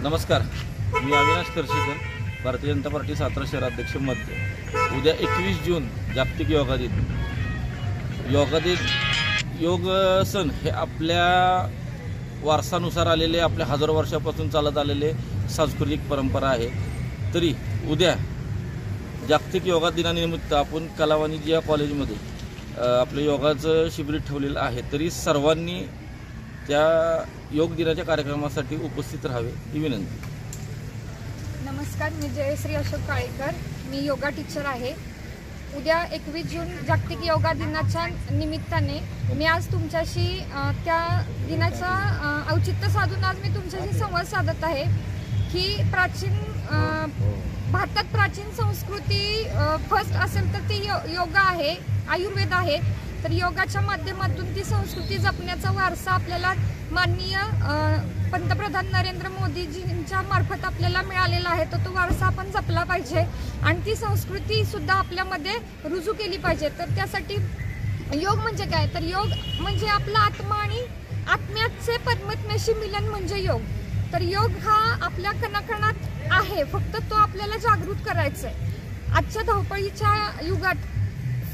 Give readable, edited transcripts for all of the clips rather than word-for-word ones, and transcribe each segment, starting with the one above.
नमस्कार, मी अविनाश करशेकर, भारतीय जनता पार्टी सातारा शहराध्यक्ष मध्य। उद्या 21 जून जागतिक योगा दिन। योग सण हे आपल्या वारसानुसार आलेले, आपल्या हजारो वर्षापासून चालत आलेले सांस्कृतिक परंपरा आहे। तरी उद्या जागतिक योगा दिनानिमित्त आपण कलावाणिज्य या कॉलेजमध्ये आपलं योगाचं शिबिर ठेवलेलं आहे। तरी सर्वांनी त्या योग दिनाच्या कार्यक्रमासाठी उपस्थित राहावे ही विनंती। नमस्कार, मी जयश्री अशोक काळेकर, मी योगा टीचर आहे। उद्या 21 जून जागतिक योगा दिनाच्या निमित्ताने मी आज तुमच्याशी त्या दिनाचं औचित्य साधून आज मी तुमच्याशी संवाद साधत आहे की भारतात प्राचीन संस्कृती फर्स्ट असेल तर ती योगा आहे, आयुर्वेद आहे। तर योगाच्या माध्यमातून ती संस्कृती जपण्याचा वारसा आपल्याला माननीय पंतप्रधान नरेंद्र मोदीजींच्या मार्फत आपल्याला मिळालेला आहे। तर तो वारसा आपण जपला पाहिजे आणि ती संस्कृती सुद्धा आपल्यामध्ये रुजू केली पाहिजे। तर त्यासाठी योग म्हणजे काय, तर योग म्हणजे आपला आत्मा आणि आत्म्याचे परमात्म्याशी मिलन म्हणजे योग। तर योग हा आपल्या कणाकणात आहे, फक्त तो आपल्याला जागृत करायचा आहे। आजच्या धावपळीच्या युगात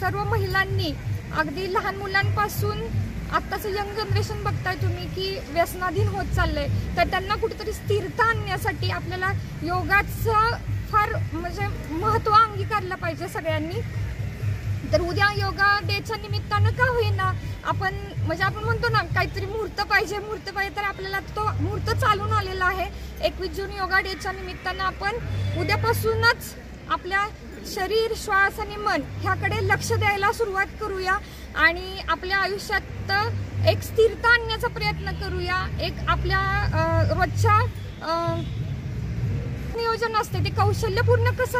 सर्व महिलांनी अगदी लहान मुलांपासून आत्ताचं यंग जनरेशन बघताय तुम्ही की व्यसनाधीन होत चाललंय। तर त्यांना कुठेतरी स्थिरता आणण्यासाठी आपल्याला योगाचं फार म्हणजे महत्त्व अंगीकारलं पाहिजे सगळ्यांनी। तर उद्या योगा डेच्या निमित्तानं का होईना आपण आपण म्हणतो ना काहीतरी मुहूर्त पाहिजे तर आपल्याला तो मुहूर्त चालून आलेला आहे। 21 जून योगा डेच्या निमित्तानं आपण उद्यापासूनच आपल्या शरीर, श्वास आणि मन ह्याकडे लक्ष द्यायला सुरुवात करूया आणि आपल्या आयुष्यात एक स्थिरता आणण्याचा प्रयत्न करूया। एक आपल्या रोजच्या नियोजन असते ते कौशल्य पूर्ण कसं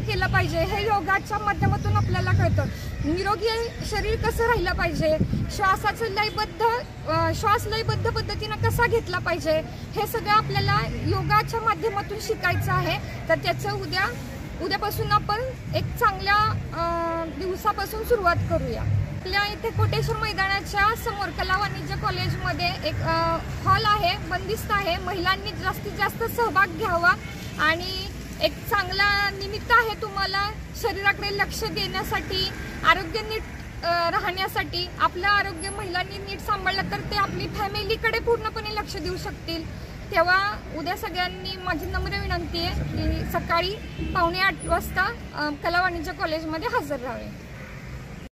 केलं पाहिजे हे योगाच्या माध्यमातून आपल्याला कळतं। निरोगी शरीर कसं राहिलं पाहिजे, श्वास लयबद्ध पद्धतीनं कसा घेतला पाहिजे हे सगळं आपल्याला योगाच्या माध्यमातून शिकायचं आहे। तर त्याचं उद्यापासून आपण एक चांगल्या दिवसापासून सुरुवात करूया। आपल्या इथे कोटेश्वर मैदानाच्या समोर कला वाणिज्य कॉलेजमध्ये एक हॉल आहे, बंदिस्त आहे। महिलांनी जास्तीत जास्त सहभाग घ्यावा आणि एक चांगला निमित्त आहे तुम्हाला शरीराकडे लक्ष देण्यासाठी, आरोग्य नीट राहण्यासाठी। आपलं आरोग्य महिलांनी नीट सांभाळलं तर ते आपली फॅमिलीकडे पूर्णपणे लक्ष देऊ शकतील। तेव्हा उद्या सगळ्यांनी माझी नम्र विनंती आहे की सकाळी 7:45 वाजता कला वाणिज्य कॉलेजमध्ये हजर राहावे।